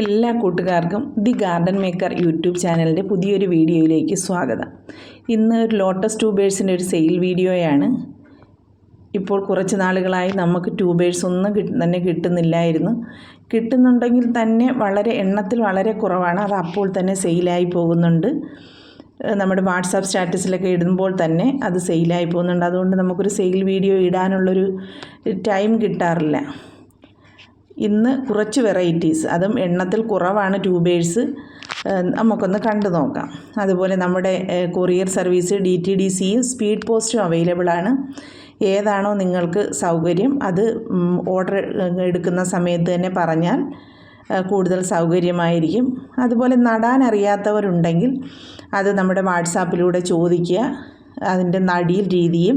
എല്ലാ കൂട്ടുകാർക്കും the garden maker YouTube ചാനലിൻ്റെ പുതിയൊരു വീഡിയോയിലേക്ക് സ്വാഗതം. ഇന്ന് ഒരു ലോട്ടസ് ട്യൂബേഴ്സിൻ്റെ ഒരു സെയിൽ വീഡിയോയാണ്. ഇപ്പോൾ കുറച്ച് നാളുകളായി നമുക്ക് ട്യൂബേഴ്സ് ഒന്നും തന്നെ കിട്ടുന്നില്ലായിരുന്നു. കിട്ടുന്നുണ്ടെങ്കിൽ തന്നെ എണ്ണത്തിൽ വളരെ കുറവാണ്. അത് അപ്പോൾ തന്നെ സെയിലായി പോകുന്നുണ്ട്. നമ്മുടെ വാട്സാപ്പ് സ്റ്റാറ്റസിലൊക്കെ ഇടുമ്പോൾ തന്നെ അത് സെയിലായി പോകുന്നുണ്ട്. അതുകൊണ്ട് നമുക്കൊരു സെയിൽ വീഡിയോ ഇടാനുള്ളൊരു ടൈം കിട്ടാറില്ല. ഇന്ന് കുറച്ച് വെറൈറ്റീസ്, അതും എണ്ണത്തിൽ കുറവാണ് ട്യൂബേഴ്സ്, നമുക്കൊന്ന് കണ്ടു നോക്കാം. അതുപോലെ നമ്മുടെ കൊറിയർ സർവീസ് DTDCയും സ്പീഡ് പോസ്റ്റും അവൈലബിൾ ആണ്. ഏതാണോ നിങ്ങൾക്ക് സൗകര്യം അത് ഓർഡർ എടുക്കുന്ന സമയത്ത് തന്നെ പറഞ്ഞാൽ കൂടുതൽ സൗകര്യമായിരിക്കും. അതുപോലെ നടാൻ അറിയാത്തവരുണ്ടെങ്കിൽ അത് നമ്മുടെ വാട്സാപ്പിലൂടെ ചോദിക്കുക. അതിൻ്റെ നടീൽ രീതിയും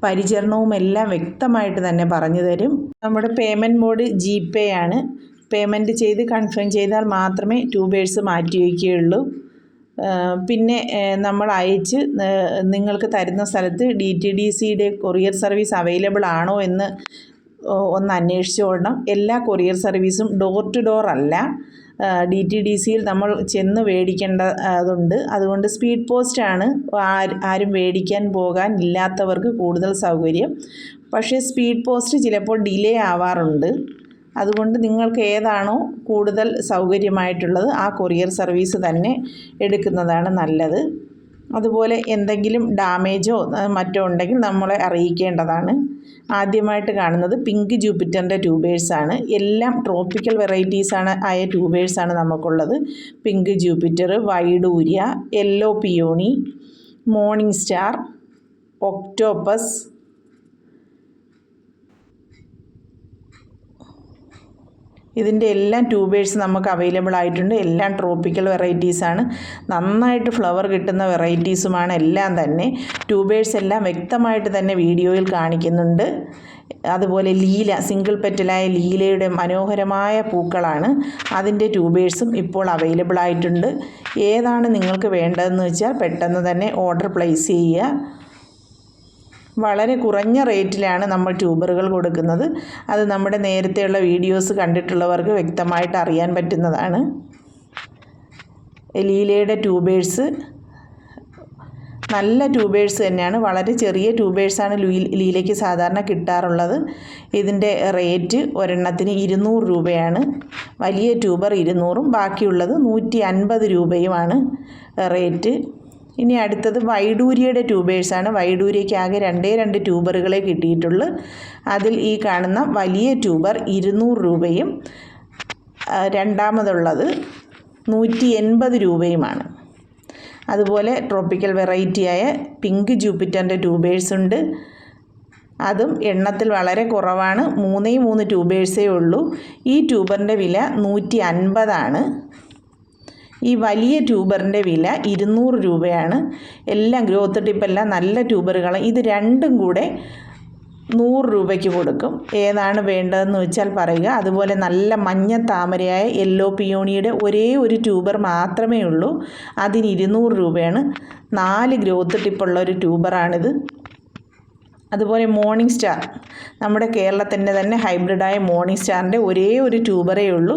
പരിചരണവും എല്ലാം വ്യക്തമായിട്ട് തന്നെ പറഞ്ഞു തരും. നമ്മുടെ പേയ്മെൻറ്റ് മോഡ് GPay ആണ്. പേയ്മെൻറ്റ് ചെയ്ത് കൺഫേം ചെയ്താൽ മാത്രമേ ട്യൂബേഴ്സ് മാറ്റി വയ്ക്കുകയുള്ളൂ. പിന്നെ നമ്മൾ അയച്ച് നിങ്ങൾക്ക് തരുന്ന സ്ഥലത്ത് DTDCയുടെ കൊറിയർ സർവീസ് അവൈലബിൾ ആണോ എന്ന് ഒന്ന് അന്വേഷിച്ചോളണം. എല്ലാ കൊറിയർ സർവീസും ഡോർ ടു ഡോർ അല്ല. DTDCയിൽ നമ്മൾ ചെന്ന് മേടിക്കേണ്ടതുണ്ട്. അതുകൊണ്ട് സ്പീഡ് പോസ്റ്റാണ് ആരും മേടിക്കാൻ പോകാൻ ഇല്ലാത്തവർക്ക് കൂടുതൽ സൗകര്യം. പക്ഷേ സ്പീഡ് പോസ്റ്റ് ചിലപ്പോൾ ഡിലേ ആവാറുണ്ട്. അതുകൊണ്ട് നിങ്ങൾക്ക് ഏതാണോ കൂടുതൽ സൗകര്യമായിട്ടുള്ളത് ആ കൊറിയർ സർവീസ് തന്നെ എടുക്കുന്നതാണ് നല്ലത്. അതുപോലെ എന്തെങ്കിലും ഡാമേജോ മറ്റോ ഉണ്ടെങ്കിൽ നമ്മളെ അറിയിക്കേണ്ടതാണ്. ആദ്യമായിട്ട് കാണുന്നത് പിങ്ക് ജൂപ്പിറ്ററിൻ്റെ ട്യൂബേഴ്സാണ്. എല്ലാം ട്രോപ്പിക്കൽ വെറൈറ്റീസാണ് ആയ ട്യൂബേഴ്സാണ് നമുക്കുള്ളത്. Pink Jupiter, Vaidurya, yellow peony, morning star, octopus, ഇതിൻ്റെ എല്ലാം ട്യൂബേഴ്സ് നമുക്ക് അവൈലബിൾ ആയിട്ടുണ്ട്. എല്ലാം ട്രോപ്പിക്കൽ വെറൈറ്റീസാണ്. നന്നായിട്ട് ഫ്ലവർ കിട്ടുന്ന വെറൈറ്റീസുമാണ് എല്ലാം തന്നെ. ട്യൂബേഴ്സ് എല്ലാം വ്യക്തമായിട്ട് തന്നെ വീഡിയോയിൽ കാണിക്കുന്നുണ്ട്. അതുപോലെ ലീല, സിംഗിൾ പെറ്റലായ ലീലയുടെ മനോഹരമായ പൂക്കളാണ്. അതിൻ്റെ ട്യൂബേഴ്സും ഇപ്പോൾ അവൈലബിൾ ആയിട്ടുണ്ട്. ഏതാണ് നിങ്ങൾക്ക് വേണ്ടതെന്ന് വെച്ചാൽ പെട്ടെന്ന് തന്നെ ഓർഡർ പ്ലേസ് ചെയ്യുക. വളരെ കുറഞ്ഞ റേറ്റിലാണ് നമ്മൾ ട്യൂബറുകൾ കൊടുക്കുന്നത്. അത് നമ്മുടെ നേരത്തെയുള്ള വീഡിയോസ് കണ്ടിട്ടുള്ളവർക്ക് വ്യക്തമായിട്ട് അറിയാൻ പറ്റുന്നതാണ്. ലീലയുടെ ട്യൂബേഴ്സ് നല്ല ട്യൂബേഴ്സ് തന്നെയാണ്. വളരെ ചെറിയ ട്യൂബേഴ്സാണ് ലീലയ്ക്ക് സാധാരണ കിട്ടാറുള്ളത്. ഇതിൻ്റെ റേറ്റ് ഒരെണ്ണത്തിന് 200 രൂപയാണ്. വലിയ ട്യൂബർ 200ഉം ബാക്കിയുള്ളത് 150 രൂപയുമാണ് റേറ്റ്. ഇനി അടുത്തത് വൈഡൂര്യയുടെ ട്യൂബേഴ്സാണ്. വൈഡൂര്യയ്ക്ക് ആകെ 2 ട്യൂബറുകളെ കിട്ടിയിട്ടുള്ളൂ. അതിൽ ഈ കാണുന്ന വലിയ ട്യൂബർ 200 രൂപയും രണ്ടാമതുള്ളത് 180 രൂപയുമാണ്. അതുപോലെ ട്രോപ്പിക്കൽ വെറൈറ്റിയായ പിങ്ക് ജൂപ്പിറ്ററിൻ്റെ ട്യൂബേഴ്സ് ഉണ്ട്. അതും എണ്ണത്തിൽ വളരെ കുറവാണ്. 3 ട്യൂബേഴ്സേ ഉള്ളൂ. ഈ ട്യൂബറിൻ്റെ വില 150 ആണ്. ഈ വലിയ ട്യൂബറിൻ്റെ വില 200 രൂപയാണ്. എല്ലാം ഗ്രോത്ത് ടിപ്പെല്ലാം നല്ല ട്യൂബറുകൾ. ഇത് രണ്ടും കൂടെ 100 രൂപയ്ക്ക് കൊടുക്കും. ഏതാണ് വേണ്ടതെന്ന് വെച്ചാൽ പറയുക. അതുപോലെ നല്ല മഞ്ഞ താമരയായ യെല്ലോ പിയോണിയുടെ ഒരേ ഒരു ട്യൂബർ മാത്രമേ ഉള്ളൂ. അതിന് 200 രൂപയാണ്. 4 ഗ്രോത്ത് ടിപ്പുള്ള ഒരു ട്യൂബറാണിത്. അതുപോലെ മോർണിംഗ് സ്റ്റാർ, നമ്മുടെ കേരളത്തിൻ്റെ തന്നെ ഹൈബ്രിഡായ മോർണിംഗ് സ്റ്റാറിൻ്റെ ഒരേ ഒരു ട്യൂബറേ ഉള്ളൂ.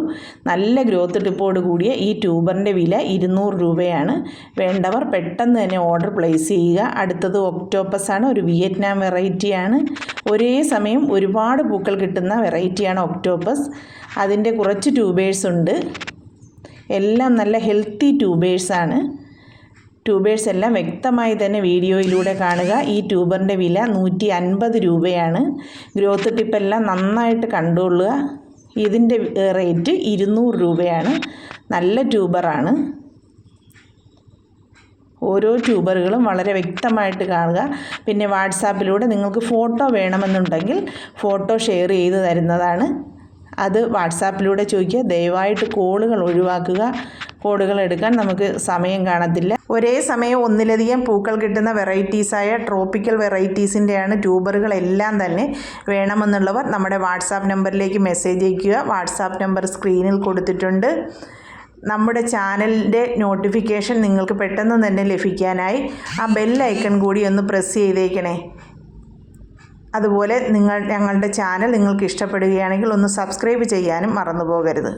നല്ല ഗ്രോത്ത് ടിപ്പോട് കൂടിയ ഈ ട്യൂബറിൻ്റെ വില 200 രൂപയാണ്. വേണ്ടവർ പെട്ടെന്ന് തന്നെ ഓർഡർ പ്ലേസ് ചെയ്യുക. അടുത്തത് ഒക്ടോപ്പസ് ആണ്. ഒരു വിയറ്റ്നാം വെറൈറ്റിയാണ്. ഒരേ സമയം ഒരുപാട് പൂക്കൾ കിട്ടുന്ന വെറൈറ്റിയാണ് ഒക്ടോപ്പസ്. അതിൻ്റെ കുറച്ച് ട്യൂബേഴ്സ് ഉണ്ട്. എല്ലാം നല്ല ഹെൽത്തി ട്യൂബേഴ്സാണ്. ട്യൂബേഴ്സ് എല്ലാം വ്യക്തമായി തന്നെ വീഡിയോയിലൂടെ കാണുക. ഈ ട്യൂബറിൻ്റെ വില 150 രൂപയാണ്. ഗ്രോത്ത് ടിപ്പെല്ലാം നന്നായിട്ട് കണ്ടുകൊള്ളുക. ഇതിൻ്റെ റേറ്റ് 200 രൂപയാണ്. നല്ല ട്യൂബറാണ്. ഓരോ ട്യൂബറുകളും വളരെ വ്യക്തമായിട്ട് കാണുക. പിന്നെ വാട്സാപ്പിലൂടെ നിങ്ങൾക്ക് ഫോട്ടോ വേണമെന്നുണ്ടെങ്കിൽ ഫോട്ടോ ഷെയർ ചെയ്ത് തരുന്നതാണ്. അത് വാട്സാപ്പിലൂടെ ചോദിക്കുക. ദയവായിട്ട് കോളുകൾ ഒഴിവാക്കുക. കോളുകൾ എടുക്കാൻ നമുക്ക് സമയം കാണത്തില്ല. ഒരേ സമയം ഒന്നിലധികം പൂക്കൾ കിട്ടുന്ന വെറൈറ്റീസായ ട്രോപ്പിക്കൽ വെറൈറ്റീസിൻ്റെയാണ് ട്യൂബറുകളെല്ലാം തന്നെ. വേണമെന്നുള്ളവർ നമ്മുടെ വാട്സാപ്പ് നമ്പറിലേക്ക് മെസ്സേജ് അയയ്ക്കുക. വാട്സാപ്പ് നമ്പർ സ്ക്രീനിൽ കൊടുത്തിട്ടുണ്ട്. നമ്മുടെ ചാനലിൻ്റെ നോട്ടിഫിക്കേഷൻ നിങ്ങൾക്ക് പെട്ടെന്ന് തന്നെ ലഭിക്കാനായി ആ ബെൽ ഐക്കൺ കൂടി ഒന്ന് പ്രസ് ചെയ്തേക്കണേ. അതുപോലെ ഞങ്ങളുടെ ചാനൽ നിങ്ങൾക്ക് ഇഷ്ടപ്പെടുകയാണെങ്കിൽ ഒന്ന് സബ്സ്ക്രൈബ് ചെയ്യാനും മറന്നു പോകരുത്.